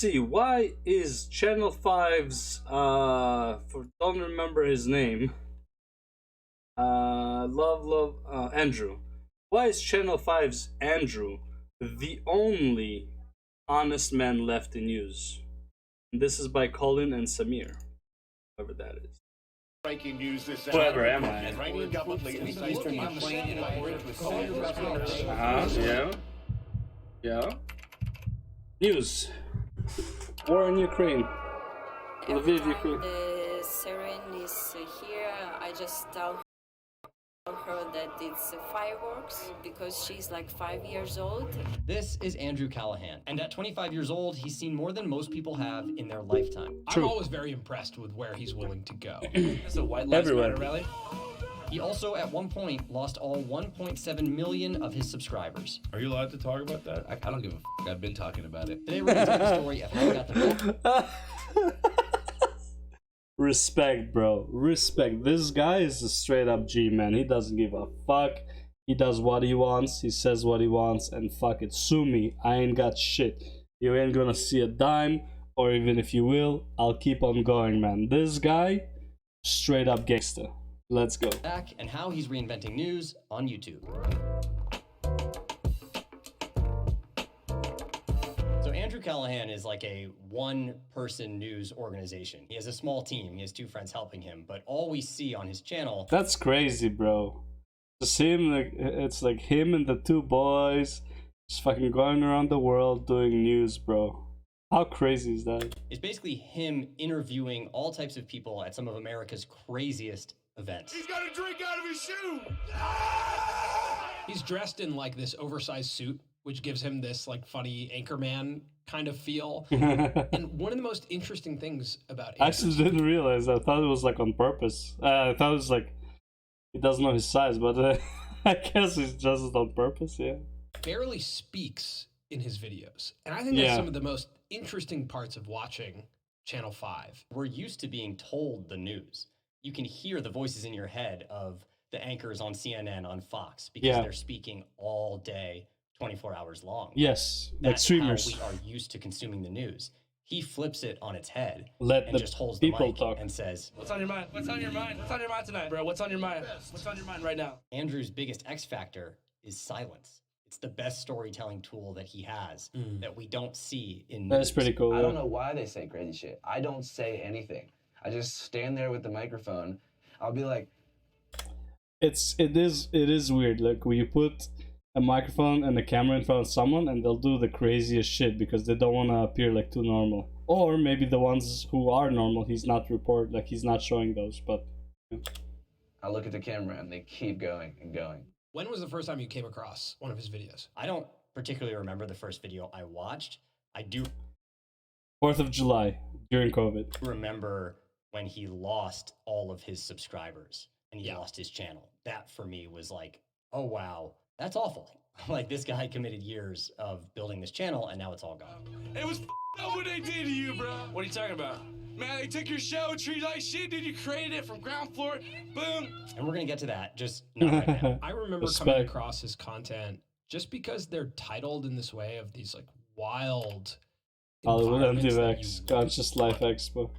See, why is Channel 5's don't remember his name, Andrew, why is Channel 5's Andrew the only honest man left in news? And this is by Colin and Samir, whoever that is. Breaking news this Whoever am I? Iranian government leaders say Yeah. News. War in Ukraine. Lviv, Ukraine. The siren is here. I just tell her that it's fireworks because she's like 5 years old. This is Andrew Callahan, and at 25 years old, he's seen more than most people have in their lifetime. I'm always very impressed with where he's willing to go. It's a White Lives Matter rally. He also, at one point, lost all 1.7 million of his subscribers. Are you allowed to talk about that? I don't give a f***. I've been talking about it. Today we're going to tell the story of how he got the Respect, bro. Respect. This guy is a straight up G, man. He doesn't give a fuck. He does what he wants. He says what he wants. And fuck it. Sue me. I ain't got shit. You ain't gonna see a dime. Or even if you will, I'll keep on going, man. This guy, straight up gangster. Let's go. back and how he's reinventing news on YouTube. So Andrew Callahan is like a one-person news organization. He has a small team. He has 2 friends helping him. But all we see on his channel... That's crazy, bro. Just him, like, it's like him and the 2 boys just fucking going around the world doing news, bro. How crazy is that? It's basically him interviewing all types of people at some of America's craziest events. He's got a drink out of his shoe! He's dressed in like this oversized suit, which gives him this like funny anchorman kind of feel. And one of the most interesting things about I actually didn't realize. I thought it was like on purpose. I thought it was like he doesn't know his size, but I guess he's just on purpose. Yeah. barely speaks in his videos, and I think that's some of the most interesting parts of watching Channel 5. We're used to being told the news. You can hear the voices in your head of the anchors on CNN, on Fox, because they're speaking all day, 24 hours long. Yes, That's like streamers. how we are used to consuming the news. He flips it on its head and just holds the mic talk and says, What's on your mind? What's on your mind? What's on your mind tonight, bro? What's on your mind? What's on your mind right now? Andrew's biggest X factor is silence. It's the best storytelling tool that he has that we don't see in news. That's pretty cool. I don't know why they say crazy shit. I don't say anything. I just stand there with the microphone. I'll be like, it is weird. Like when you put a microphone and a camera in front of someone and they'll do the craziest shit because they don't want to appear like too normal. Or maybe the ones who are normal, he's not showing those, but I look at the camera and they keep going and going. When was the first time you came across one of his videos? I don't particularly remember the first video I watched. I do 4th of July during COVID. remember when he lost all of his subscribers and he lost his channel. That for me was like, oh wow, that's awful. Like this guy committed years of building this channel and now it's all gone. It was up what they did to you, bro. What are you talking about? Man, they took your show, treated like shit, dude. You created it from ground floor, boom. And we're gonna get to that, just not right now. I remember coming across his content just because they're titled in this way of these like wild Hollywood environments that Anti-Vax, you Conscious Life Expo,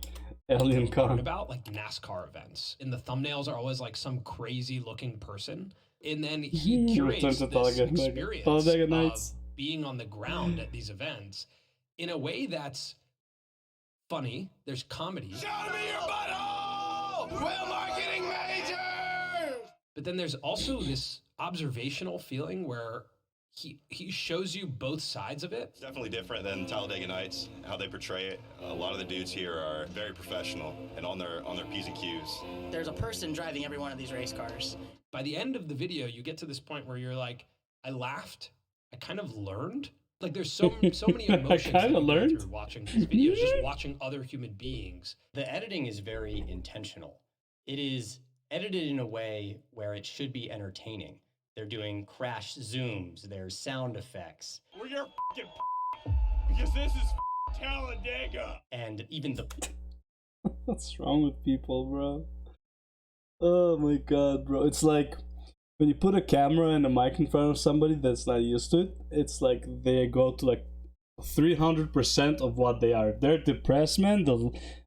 Alien learn Con. about, like NASCAR events. And the thumbnails are always like some crazy looking person. And then he curates this experience of being on the ground at these events in a way that's funny. There's comedy. Show me your butthole! Well, marketing major! But then there's also this observational feeling where he shows you both sides of it. It's definitely different than Talladega Nights, how they portray it. A lot of the dudes here are very professional and on their P's and Q's. There's a person driving every one of these race cars. By the end of the video, you get to this point where you're like, I laughed, I kind of learned. Like there's so many emotions that you go through watching these videos, just watching other human beings. The editing is very intentional. It is edited in a way where it should be entertaining. They're doing crash zooms, there's sound effects. Well, you're because this is Talladega. And even the... What's wrong with people, bro? Oh my god, bro. It's like when you put a camera and a mic in front of somebody that's not used to it, it's like they go to like 300% of what they are. If they're depressed, man,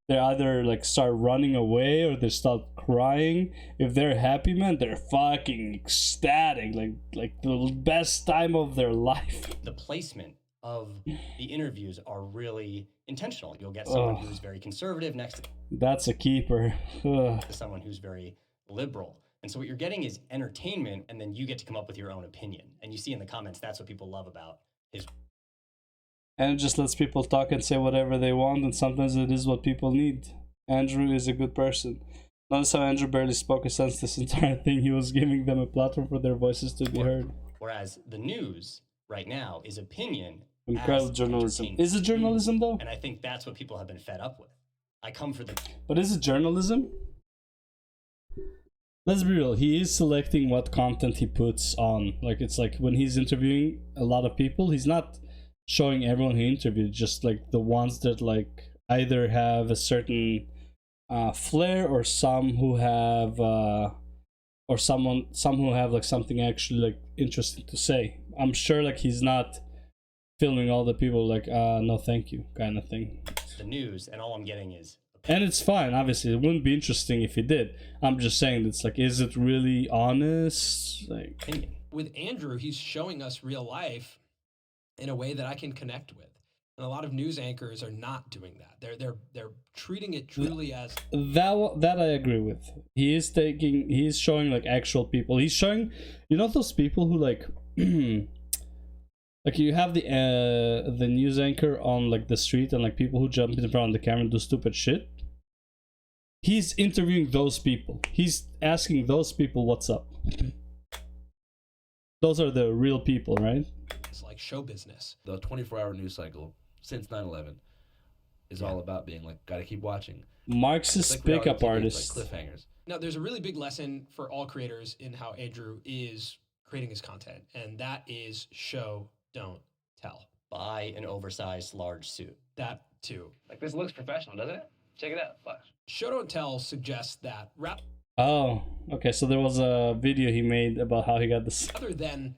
they either like start running away or they start crying. If they're happy, man, they're fucking ecstatic, like the best time of their life. The placement of the interviews are really intentional. You'll get someone who's very conservative next to that's a keeper. someone who's very liberal. And so what you're getting is entertainment, and then you get to come up with your own opinion. And you see in the comments, that's what people love about his. And it just lets people talk and say whatever they want, and sometimes it is what people need. Andrew is a good person. Notice how Andrew barely spoke a sense this entire thing. He was giving them a platform for their voices to be heard. Whereas the news right now is opinion. Incredible journalism. Is it journalism though? And I think that's what people have been fed up with. I come for the. But is it journalism? Let's be real. He is selecting what content he puts on. Like it's like when he's interviewing a lot of people, he's not showing everyone he interviewed, just like the ones that like either have a certain flair, or some who have some who have like something actually like interesting to say. I'm sure like he's not filming all the people like no thank you kind of thing. The news, and all I'm getting is. And it's fine, obviously. It wouldn't be interesting if he did. I'm just saying, it's like, is it really honest? Like, with Andrew, he's showing us real life in a way that I can connect with. And a lot of news anchors are not doing that. They're treating it truly as that I agree with. He's showing like actual people. He's showing, you know, those people who like like you have the news anchor on like the street, and like people who jump in front of the camera and do stupid shit. He's interviewing those people. He's asking those people what's up. Those are the real people, right? It's like show business. The 24-hour news cycle since 9/11 is all about being like, gotta keep watching. Marxist like pickup TV, artist. like cliffhangers. Now, there's a really big lesson for all creators in how Andrew is creating his content, and that is show, don't tell. Buy an oversized large suit. That too. Like, this looks professional, doesn't it? Check it out. Flash. Show, don't tell suggests that Oh, okay. So there was a video he made about how he got this. Other than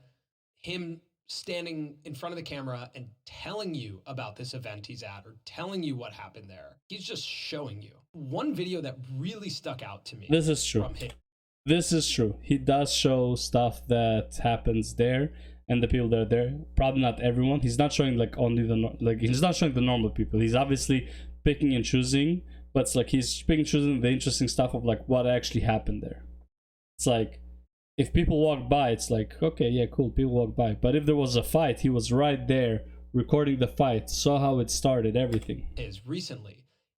him standing in front of the camera and telling you about this event he's at, or telling you what happened there, he's just showing you. One video that really stuck out to me. This is true. From him. This is true. He does show stuff that happens there, and the people that are there. Probably not everyone. He's not showing like only he's not showing the normal people. He's obviously picking and choosing, but it's like he's picking and choosing the interesting stuff of like what actually happened there. It's like if people walk by, it's like, okay, yeah, cool, people walk by. But if there was a fight, he was right there recording the fight, saw how it started, everything.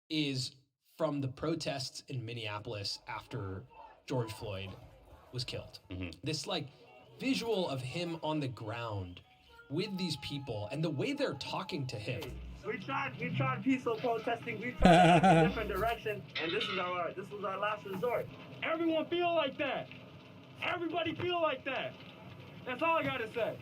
Is from the protests in Minneapolis after George Floyd was killed. Mm-hmm. This like visual of him on the ground with these people and the way they're talking to him. We tried peaceful protesting. We tried a different direction, and this was our last resort. Everyone feel like that. Everybody feel like that. That's all I gotta say.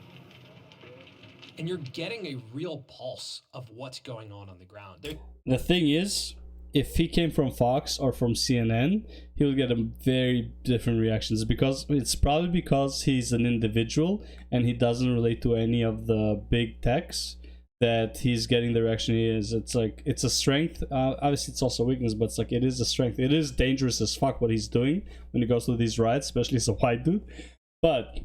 And you're getting a real pulse of what's going on the ground. The thing is, if he came from Fox or from CNN, he would get a very different reactions, because it's probably because he's an individual and he doesn't relate to any of the big techs that he's getting the reaction he is. It's like, it's a strength. Obviously it's also a weakness, but it's like, it is a strength. It is dangerous as fuck what he's doing when he goes to these riots, especially as a white dude. But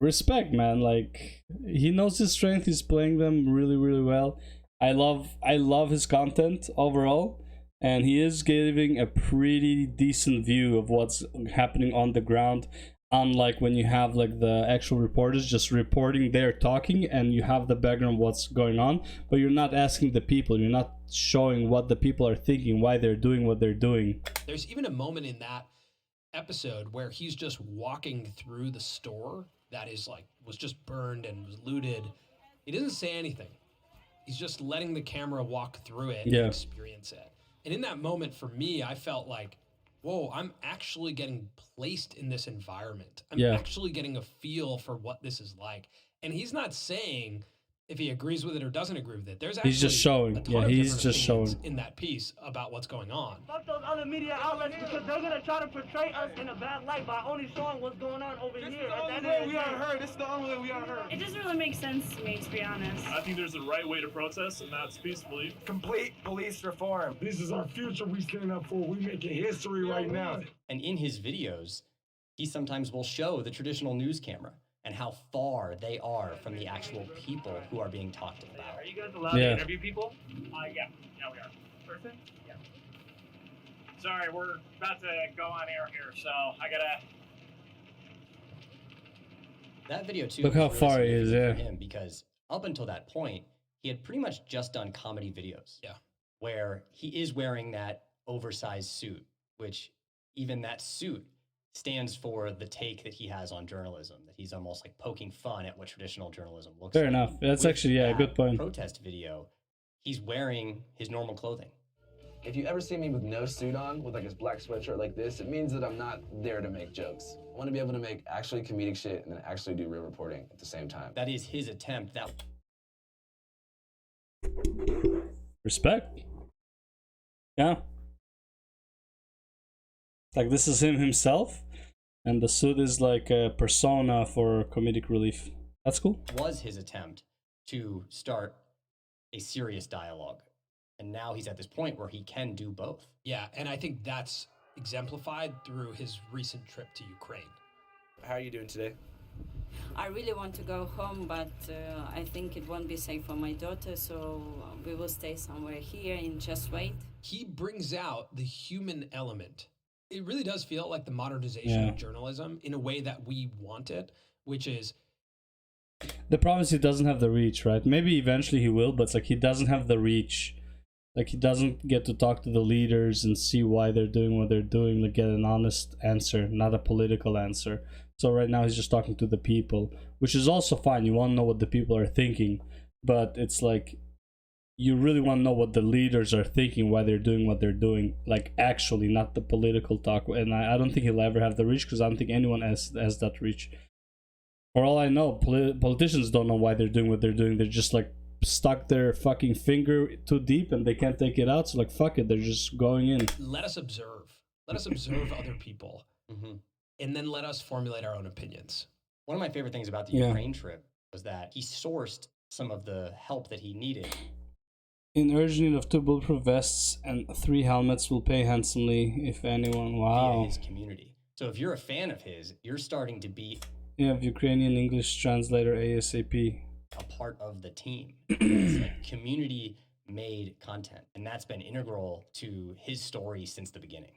respect, man. Like, he knows his strength. He's playing them really, really well. I love his content overall, and he is giving a pretty decent view of what's happening on the ground. Unlike when you have like the actual reporters just reporting, they're talking, and you have the background of what's going on, but you're not asking the people, you're not showing what the people are thinking, why they're doing what they're doing. There's even a moment in that episode where he's just walking through the store that was just burned and was looted. He doesn't say anything. He's just letting the camera walk through it and experience it. And in that moment, for me, I felt like, whoa, I'm actually getting placed in this environment. I'm actually getting a feel for what this is like. And he's not saying if he agrees with it or doesn't agree with it. There's actually He's just showing. a ton Yeah, of he's different just opinions showing. in that piece about what's going on. Fuck those other media outlets because they're gonna try to portray us in a bad light by only showing what's going on over here. This is the only way we are heard. This is the only way we are heard. It doesn't really make sense to me, to be honest. I think there's a right way to protest, and that's peacefully. Complete police reform. This is our future we stand up for. We making history right now. And in his videos, he sometimes will show the traditional news camera and how far they are from the actual people who are being talked about. Are you guys allowed to interview people? Yeah. Yeah, we are. Person? Yeah. Sorry, we're about to go on air here, so I gotta... That video too. Look how was far really he is, significant yeah. for him because up until that point, he had pretty much just done comedy videos. Yeah. Where he is wearing that oversized suit, which even that suit stands for the take that he has on journalism, that he's almost like poking fun at what traditional journalism looks Fair like. enough. That's With actually, yeah, a that good point. Protest video, he's wearing his normal clothing. If you ever see me with no suit on, with like this black sweatshirt like this, it means that I'm not there to make jokes. I want to be able to make actually comedic shit and then actually do real reporting at the same time. That is his attempt. That Respect. Yeah. Like, this is him himself, and the suit is like a persona for comedic relief. That's cool. was his attempt to start a serious dialogue. And now he's at this point where he can do both. Yeah, and I think that's exemplified through his recent trip to Ukraine. How are you doing today? I really want to go home, but I think it won't be safe for my daughter, so we will stay somewhere here and just wait. He brings out the human element. It really does feel like the modernization of journalism in a way that we want it, which is... The problem is he doesn't have the reach, right? Maybe eventually he will, but it's like he doesn't have the reach. Like, he doesn't get to talk to the leaders and see why they're doing what they're doing, like get an honest answer, not a political answer. So right now he's just talking to the people, which is also fine. You want to know what the people are thinking, but it's like you really want to know what the leaders are thinking, why they're doing what they're doing, like actually, not the political talk. And I don't think he'll ever have the reach because I don't think anyone has that reach. For all I know, politicians don't know why they're doing what they're doing. They're just like stuck their fucking finger too deep and they can't take it out. So like, fuck it, they're just going in. Let us observe. Let us observe other people. And then let us formulate our own opinions. One of my favorite things about the Ukraine trip was that he sourced some of the help that he needed. In urgent need of 2 bulletproof vests and 3 helmets will pay handsomely if anyone. Wow. Via his community. So if you're a fan of his, you're starting to be Ukrainian English translator ASAP. A part of the team. It's like community-made content, and that's been integral to his story since the beginning.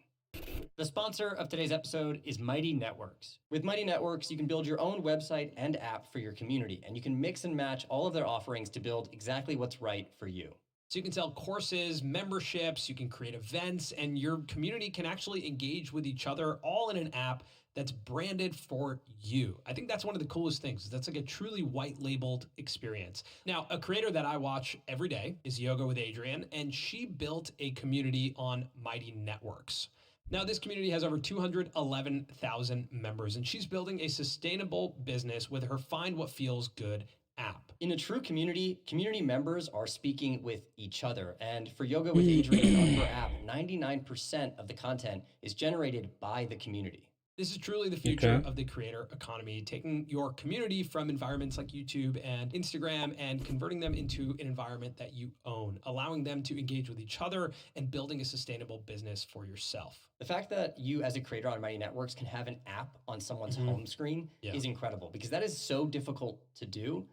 The sponsor of today's episode is Mighty Networks. With Mighty Networks, you can build your own website and app for your community, and you can mix and match all of their offerings to build exactly what's right for you. So you can sell courses, memberships, you can create events, and your community can actually engage with each other all in an app that's branded for you. I think that's one of the coolest things. That's like a truly white labeled experience. Now, a creator that I watch every day is Yoga with Adrian, and she built a community on Mighty Networks. Now, this community has over 211,000 members, and she's building a sustainable business with her Find What Feels Good app. In a true community, community members are speaking with each other. And for Yoga with Adrian on her app, 99% of the content is generated by the community. This is truly the future of the creator economy, taking your community from environments like YouTube and Instagram and converting them into an environment that you own, allowing them to engage with each other and building a sustainable business for yourself. The fact that you as a creator on Mighty Networks can have an app on someone's home screen is incredible because that is so difficult to do.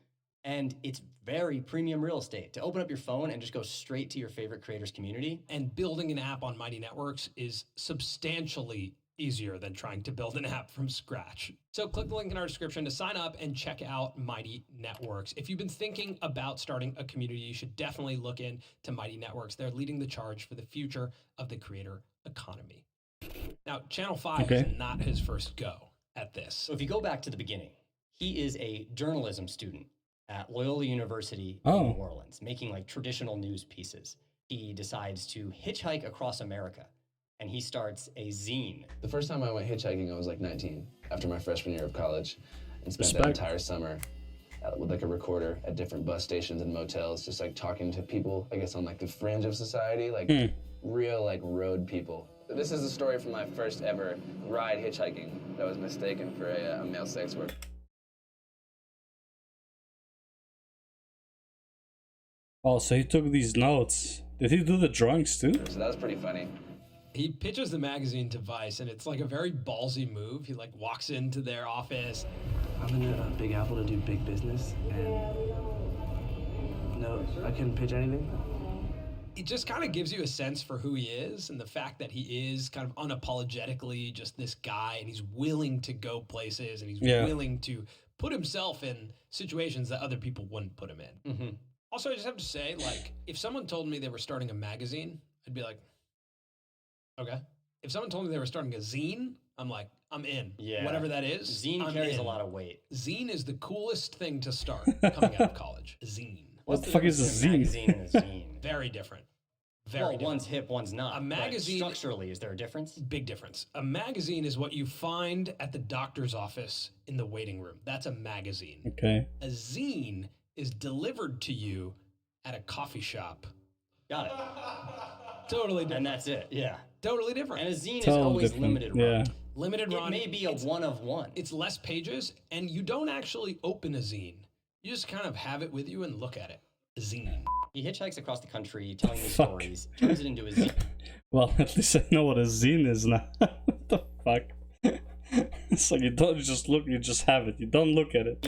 And it's very premium real estate to open up your phone and just go straight to your favorite creators community. And building an app on Mighty Networks is substantially easier than trying to build an app from scratch. So click the link in our description to sign up and check out Mighty Networks. If you've been thinking about starting a community, you should definitely look into Mighty Networks. They're leading the charge for the future of the creator economy. Now, Channel 5 is not his first go at this. So if you go back to the beginning, he is a journalism student at Loyola University in New Orleans, making like traditional news pieces. He decides to hitchhike across America. And he starts a zine. The first time I went hitchhiking, I was like 19, after my freshman year of college, and spent that entire summer with like a recorder at different bus stations and motels, just like talking to people, I guess on like the fringe of society, like real like road people. This is the story from my first ever ride hitchhiking that was mistaken for a male sex worker. Oh, so he took these notes. Did he do the drawings too? So that was pretty funny. He pitches the magazine to Vice, and it's like a very ballsy move. He like walks into their office. I'm in a Big Apple to do big business, and no, I couldn't pitch anything. It just kind of gives you a sense for who he is, and the fact that he is kind of unapologetically just this guy, and he's willing to go places, and he's willing to put himself in situations that other people wouldn't put him in. Mm-hmm. Also, I just have to say, like, if someone told me they were starting a magazine, I'd be like, okay. If someone told me they were starting a zine, I'm like, I'm in. Yeah. Whatever that is. Zine carries a lot of weight. Zine is the coolest thing to start coming out of college. Zine. What the fuck is a zine? Magazine and a zine. Very different. Well, one's hip, one's not. A magazine. Structurally, is there a difference? Big difference. A magazine is what you find at the doctor's office in the waiting room. That's a magazine. Okay. A zine is delivered to you at a coffee shop. Got it. Totally different. And that's it. Yeah. Totally different. And a zine is always limited run. Yeah. Limited run. It may be a one of one. It's less pages, and you don't actually open a zine. You just kind of have it with you and look at it. A zine. He hitchhikes across the country, telling these stories, turns it into a zine. Well, at least I know what a zine is now. What the fuck? It's like you don't just look, you just have it. You don't look at it.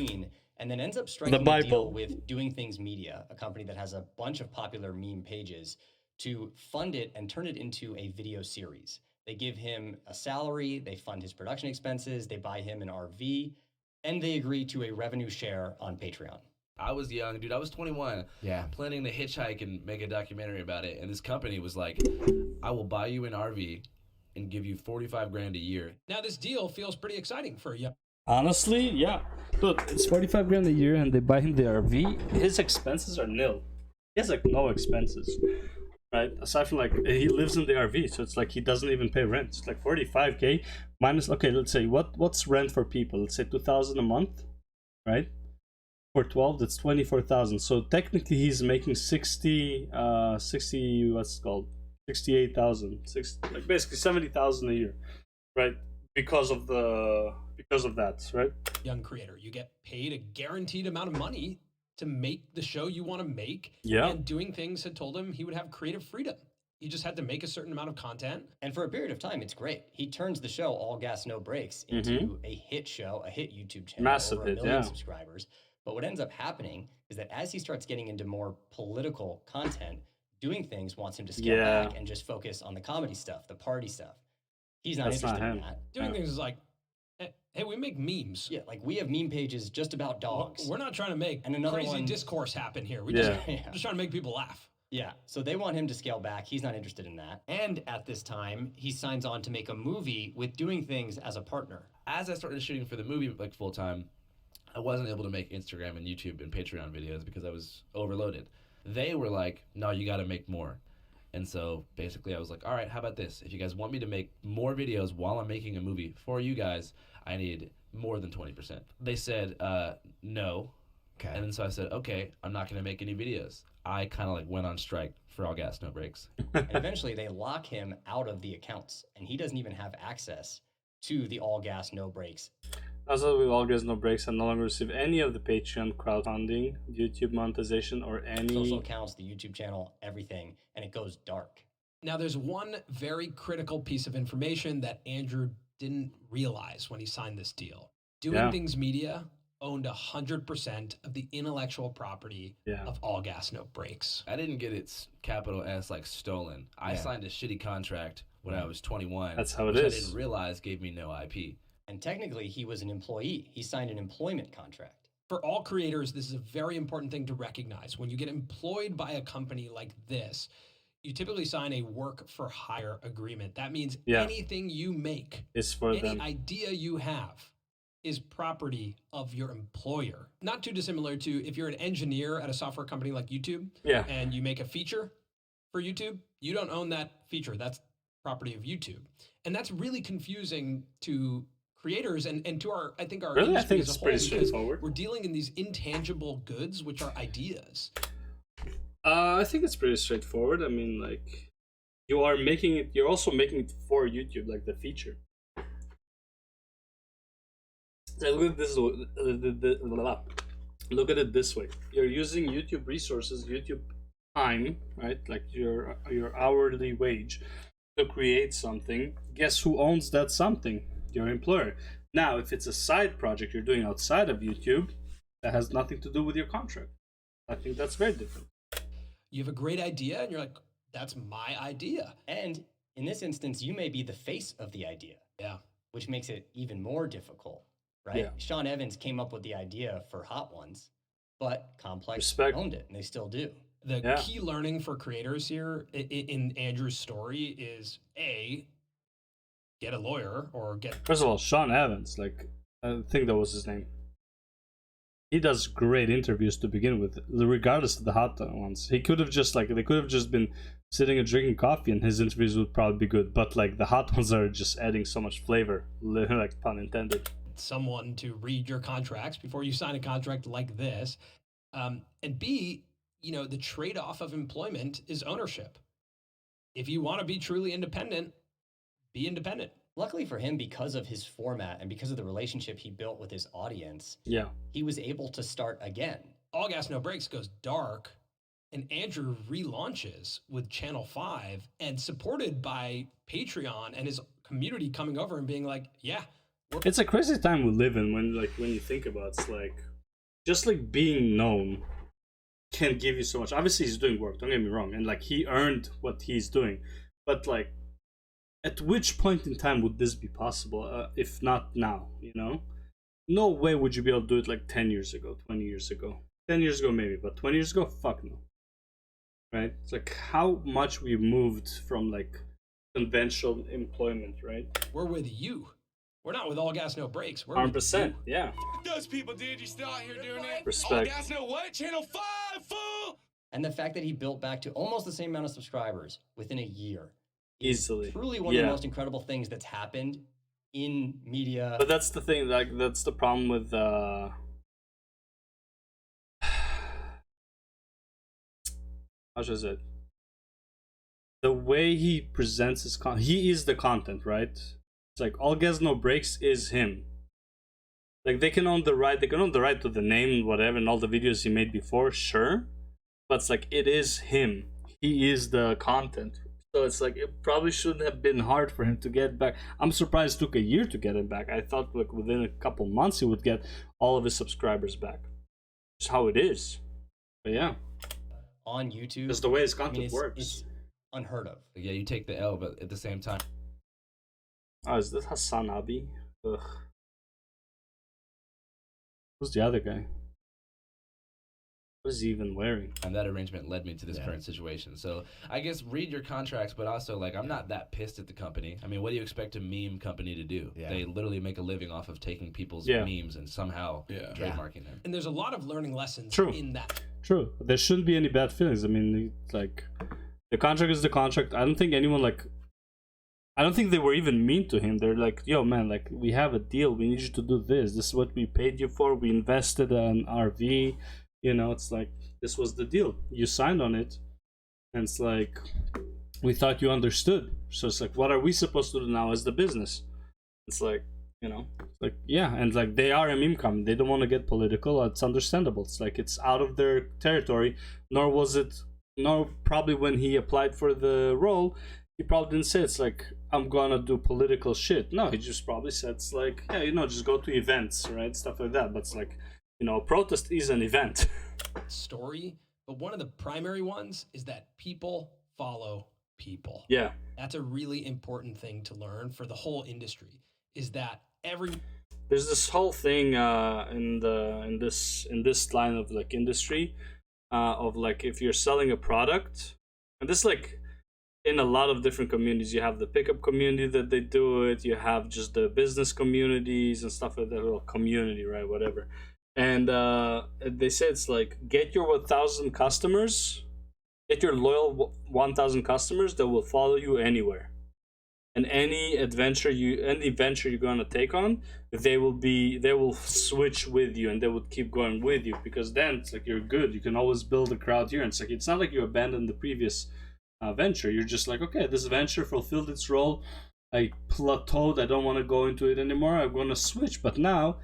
And then ends up striking a deal with Doing Things Media, a company that has a bunch of popular meme pages, to fund it and turn it into a video series. They give him a salary, they fund his production expenses, they buy him an RV, and they agree to a revenue share on Patreon. I was young, dude. I was 21. Yeah. Planning to hitchhike and make a documentary about it. And this company was like, I will buy you an RV and give you 45 grand a year. Now, this deal feels pretty exciting for you. Honestly, yeah. Look, it's 45 grand a year and they buy him the RV. His expenses are nil. He has like no expenses, right? Aside from like, he lives in the RV. So it's like he doesn't even pay rent. It's like 45K minus, okay, let's say, what's rent for people? Let's say 2,000 a month, right? For 12, that's 24,000. So technically he's making 60, what's it called? 68,000. Like basically 70,000 a year, right? Because of that, right? Young creator, you get paid a guaranteed amount of money to make the show you want to make. Yeah. And Doing Things had told him he would have creative freedom. He just had to make a certain amount of content. And for a period of time, it's great. He turns the show All Gas No Breaks into a hit show, a hit YouTube channel, massive over 1 hit, million yeah. subscribers. But what ends up happening is that as he starts getting into more political content, Doing Things wants him to scale back and just focus on the comedy stuff, the party stuff. He's not interested in that. Doing Things is like, hey, we make memes. Yeah, like we have meme pages just about dogs. We're not trying to make crazy discourse happen here. We're just trying to make people laugh. Yeah, so they want him to scale back. He's not interested in that. And at this time, he signs on to make a movie with Doing Things as a partner. As I started shooting for the movie like full time, I wasn't able to make Instagram and YouTube and Patreon videos because I was overloaded. They were like, no, you got to make more. And so basically I was like, all right, how about this? If you guys want me to make more videos while I'm making a movie for you guys, I need more than 20%. They said, no. Okay. And then so I said, okay, I'm not going to make any videos. I kind of like went on strike for All Gas No Breaks. And eventually they lock him out of the accounts, and he doesn't even have access to the All Gas No Breaks. As with All Gas No Breaks, and no longer receive any of the Patreon crowdfunding, YouTube monetization, or any social accounts, the YouTube channel, everything, and it goes dark. Now, there's one very critical piece of information that Andrew didn't realize when he signed this deal. Doing Things Media owned 100% of the intellectual property of All Gas No Breaks. I didn't get its capital S like stolen. I signed a shitty contract when I was 21. That's how it which is. I didn't realize gave me no IP. And technically, he was an employee. He signed an employment contract. For all creators, this is a very important thing to recognize. When you get employed by a company like this, you typically sign a work for hire agreement. That means anything you make, is for any them. idea you have, is property of your employer. Not too dissimilar to if you're an engineer at a software company like YouTube and you make a feature for YouTube, you don't own that feature. That's property of YouTube. And that's really confusing to creators and to our, I think our Really? I industry think as a it's whole, pretty because straightforward. we're dealing in these intangible goods, which are ideas. I think it's pretty straightforward. I mean, like, you are making it. You're also making it for YouTube, like the feature. So look at this. Look at it this way. You're using YouTube resources, YouTube time, right? Like your hourly wage to create something. Guess who owns that something? Your employer. Now, if it's a side project you're doing outside of YouTube, that has nothing to do with your contract. I think that's very different. You have a great idea, and you're like, that's my idea. And in this instance, you may be the face of the idea. Yeah. Which makes it even more difficult, right? Yeah. Sean Evans came up with the idea for Hot Ones, but Complex owned it, and they still do. The key learning for creators here in Andrew's story is A, get a lawyer or get... First of all, Sean Evans, like, I think that was his name. He does great interviews to begin with, regardless of the hot ones. He could have just, like, they could have just been sitting and drinking coffee and his interviews would probably be good. But, like, the hot ones are just adding so much flavor, like, pun intended. Someone to read your contracts before you sign a contract like this. And B, you know, the trade-off of employment is ownership. If you want to be truly independent, be independent. Luckily for him, because of his format and because of the relationship he built with his audience, he was able to start again. All Gas No Breaks goes dark, and Andrew relaunches with Channel 5 and supported by Patreon and his community coming over and being like, yeah. It's a crazy time we live in when you think about it. It's like, just like being known can give you so much. Obviously he's doing work, don't get me wrong, and like he earned what he's doing, but like, at which point in time would this be possible, if not now, you know? No way would you be able to do it like 10 years ago, 20 years ago. 10 years ago maybe, but 20 years ago, fuck no. Right? It's like how much we moved from like conventional employment, right? We're with you. We're not with All Gas No Breaks. We're 100%, yeah. Those people, dude, you still out here doing it? Respect. All Gas No what? Channel 5, fool! And the fact that he built back to almost the same amount of subscribers within a year. Easily. Truly one of the most incredible things that's happened in media. But that's the thing, like that's the problem with how should I say it? The way he presents his content, he is the content, right? It's like All Gas No Breaks is him. Like they can own the right to the name and whatever and all the videos he made before, sure. But it's like it is him. He is the content. So it's like it probably shouldn't have been hard for him to get back. I'm surprised it took a year to get him back. I thought like within a couple months he would get all of his subscribers back. It's how it is. But yeah. On YouTube. That's the way his content works. It's unheard of. Yeah, you take the L, but at the same time. Oh, is this Hassan Abi? Ugh. Who's the other guy? What is he even wearing? And that arrangement led me to this current situation. So I guess read your contracts, but also like I'm not that pissed at the company. I mean, what do you expect a meme company to do? Yeah. They literally make a living off of taking people's memes and somehow trademarking them. And there's a lot of learning lessons in that. True. There shouldn't be any bad feelings. I mean, like the contract is the contract. I don't think anyone I don't think they were even mean to him. They're like, yo, man, like, we have a deal. We need you to do this. This is what we paid you for. We invested in RV. You know, it's like, this was the deal. You signed on it. And it's like, we thought you understood. So it's like, what are we supposed to do now as the business? It's like, you know, it's like, yeah. And like, they are a meme company. They don't want to get political. It's understandable. It's like, it's out of their territory. Nor probably when he applied for the role, he probably didn't say it's like, I'm gonna do political shit. No, he just probably said it's like, yeah, you know, just go to events, right? Stuff like that. But it's like, you know, protest is an event. Story, but one of the primary ones is that people follow people. Yeah. That's a really important thing to learn for the whole industry, is that there's this whole thing in this line of like industry of like if you're selling a product, and this like in a lot of different communities. You have the pickup community that they do it. You have just the business communities and stuff like that. Well, community, right? Whatever. And they say it's like, get your 1,000 customers, get your loyal 1,000 customers that will follow you anywhere. and any venture you're gonna take on, they will switch with you and they would keep going with you, because then it's like you're good. You can always build a crowd here, and it's not like you abandoned the previous venture. You're just like, okay, this venture fulfilled its role. I plateaued. I don't want to go into it anymore. I'm gonna switch. But now,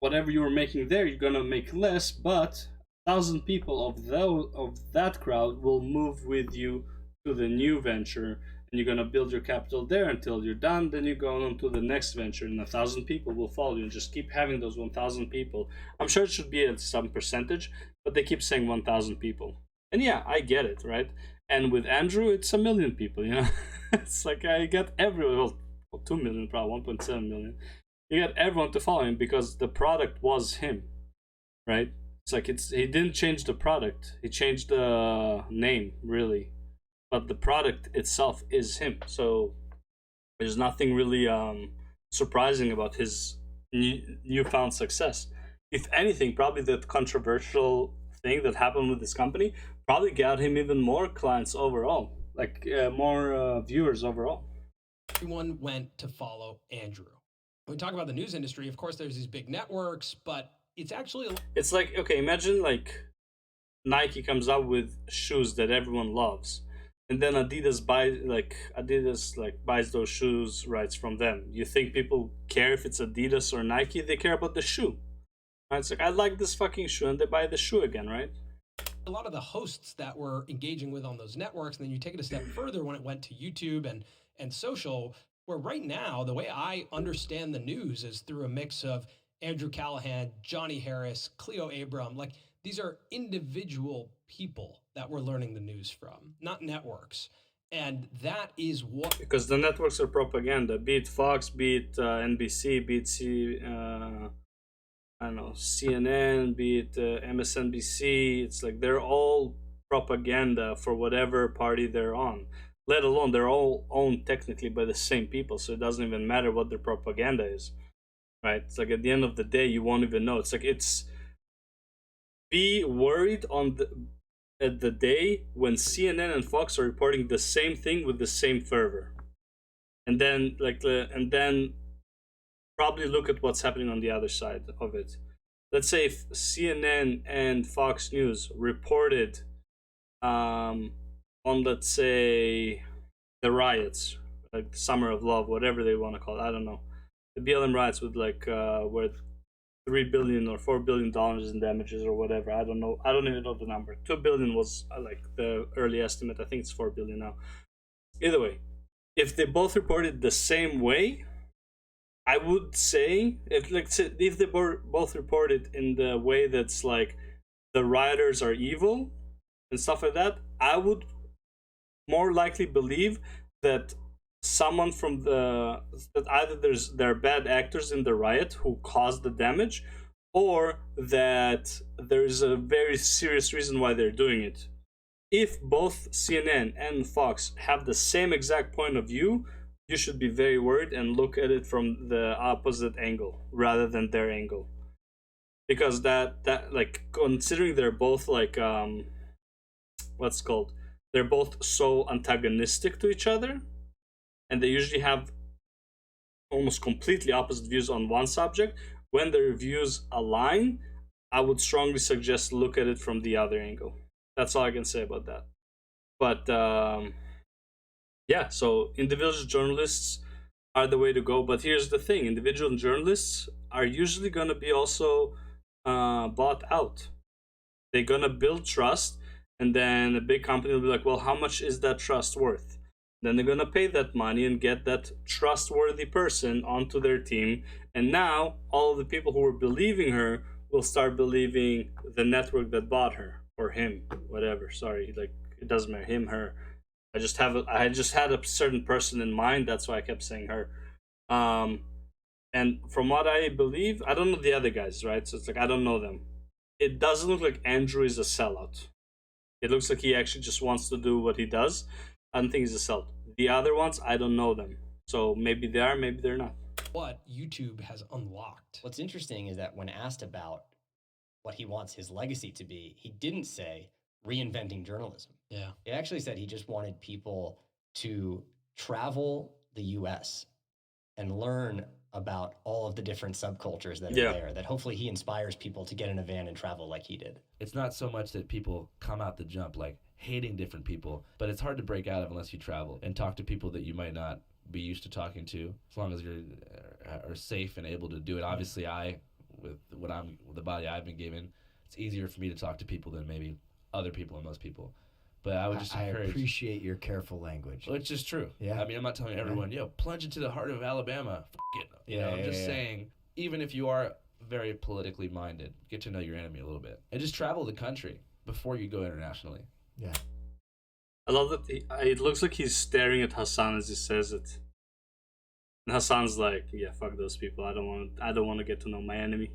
whatever you were making there, you're gonna make less. But 1,000 people of that crowd will move with you to the new venture, and you're gonna build your capital there until you're done. Then you go on to the next venture, and 1,000 people will follow you, and just keep having those 1,000 people. I'm sure it should be at some percentage, but they keep saying 1,000 people. And yeah, I get it, right? And with Andrew, it's 1 million people, you know? It's like I get everyone, well, 2 million, probably 1.7 million. You get everyone to follow him because the product was him, right? It's like he didn't change the product. He changed the name, really. But the product itself is him. So there's nothing really surprising about his newfound success. If anything, probably that controversial thing that happened with this company probably got him even more clients overall, like more viewers overall. Everyone went to follow Andrew. When we talk about the news industry, of course, there's these big networks, but it's actually... It's like, okay, imagine like Nike comes out with shoes that everyone loves, and then Adidas buys those shoes rights from them. You think people care if it's Adidas or Nike? They care about the shoe. Right? It's like, I like this fucking shoe, and they buy the shoe again, right? A lot of the hosts that we're engaging with on those networks, and then you take it a step further when it went to YouTube and social, where right now, the way I understand the news is through a mix of Andrew Callahan, Johnny Harris, Cleo Abram. Like, these are individual people that we're learning the news from, not networks. And that is what... Because the networks are propaganda. Be it Fox, be it NBC, be it I don't know, CNN, be it MSNBC. It's like they're all propaganda for whatever party they're on. Let alone they're all owned technically by the same people, so it doesn't even matter what their propaganda is, right? It's like at the end of the day, you won't even know. It's like be worried at the day when CNN and Fox are reporting the same thing with the same fervor, and then probably look at what's happening on the other side of it. Let's say if CNN and Fox News reported on, let's say, the riots, like the Summer of Love, whatever they want to call it, I don't know, the BLM riots with like worth $3 billion or $4 billion in damages or whatever. I don't know. I don't even know the number. 2 billion was like the early estimate. I think it's 4 billion now. Either way, if they both reported the same way, I would say if they both reported in the way that's like the rioters are evil and stuff like that, I would more likely believe that someone from that either there are bad actors in the riot who caused the damage, or that there's a very serious reason why they're doing it. If both CNN and Fox have the same exact point of view, you should be very worried and look at it from the opposite angle rather than their angle, because that like, considering they're both like they're both so antagonistic to each other, and they usually have almost completely opposite views on one subject. When their views align, I would strongly suggest look at it from the other angle. That's all I can say about that. But yeah, so individual journalists are the way to go. But here's the thing: individual journalists are usually going to be also bought out. They're going to build trust, and then a big company will be like, well, how much is that trust worth? Then they're going to pay that money and get that trustworthy person onto their team. And now all of the people who were believing her will start believing the network that bought her, or him, whatever. Sorry, like, it doesn't matter, him, her. I just had a certain person in mind. That's why I kept saying her. And from what I believe, I don't know the other guys, right? So it's like, I don't know them. It doesn't look like Andrew is a sellout. It looks like he actually just wants to do what he does. I don't think he's a sellout. The other ones, I don't know them. So maybe they are, maybe they're not. What YouTube has unlocked. What's interesting is that when asked about what he wants his legacy to be, he didn't say reinventing journalism. Yeah. He actually said he just wanted people to travel the US and learn about all of the different subcultures that are Yeah. there, that hopefully he inspires people to get in a van and travel like he did. It's not so much that people come out the jump like hating different people, but it's hard to break out of unless you travel and talk to people that you might not be used to talking to, as long as you're are safe and able to do it. Obviously, with the body I've been given, it's easier for me to talk to people than maybe other people and most people. But I would just encourage. I appreciate your careful language. Which is true. Yeah. I mean, I'm not telling everyone, plunge into the heart of Alabama. F it. You know, I'm just saying, even if you are very politically minded, get to know your enemy a little bit. And just travel the country before you go internationally. Yeah. I love that it looks like he's staring at Hassan as he says it. And Hassan's like, yeah, fuck those people. I don't want to get to know my enemy.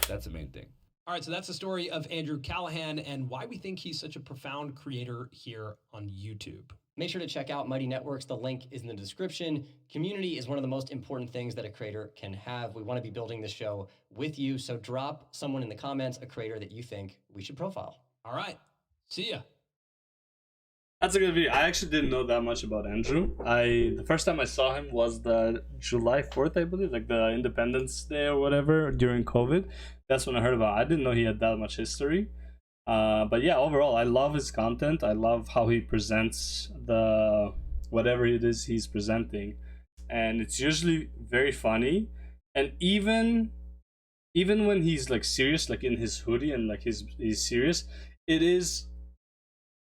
That's the main thing. All right, so that's the story of Andrew Callahan and why we think he's such a profound creator here on YouTube. Make sure to check out Mighty Networks. The link is in the description. Community is one of the most important things that a creator can have. We want to be building this show with you, so drop someone in the comments, a creator that you think we should profile. All right, see ya. That's a good video. I actually didn't know that much about Andrew. The first time I saw him was the July 4th, I believe, like the Independence Day or whatever during COVID. That's when I heard about it. I didn't know he had that much history. But yeah, overall, I love his content. I love how he presents whatever it is he's presenting. And it's usually very funny. And even when he's like serious, like in his hoodie and like he's serious, it is...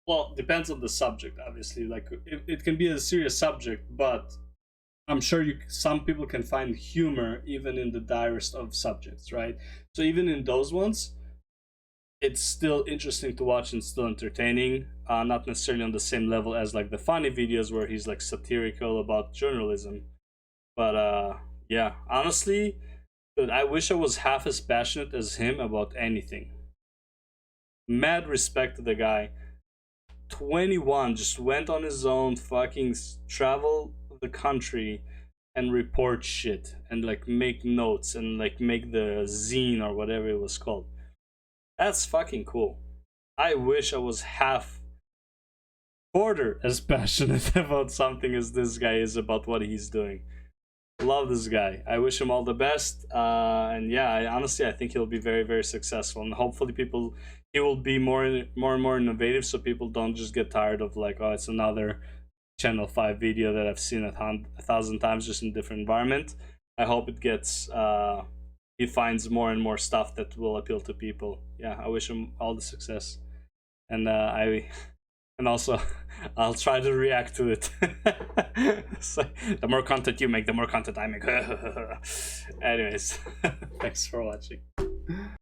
Well, depends on the subject, obviously. Like, it can be a serious subject, but I'm sure some people can find humor even in the direst of subjects, right? So even in those ones, it's still interesting to watch and still entertaining. Not necessarily on the same level as like the funny videos where he's like satirical about journalism. But yeah, honestly, dude, I wish I was half as passionate as him about anything. Mad respect to the guy. 21, just went on his own, fucking travel the country and report shit and like make notes and like make the zine or whatever it was called. That's fucking cool. I wish I was quarter as passionate about something as this guy is about what he's doing. Love this guy. I wish him all the best. And yeah, honestly, I think he'll be very, very successful. And hopefully he will be more and more innovative, so people don't just get tired of like, oh, it's another Channel 5 video that I've seen 1,000 times just in a different environment. I hope it gets, he finds more and more stuff that will appeal to people. Yeah, I wish him all the success. And and also, I'll try to react to it. So, the more content you make, the more content I make. Anyways, thanks for watching.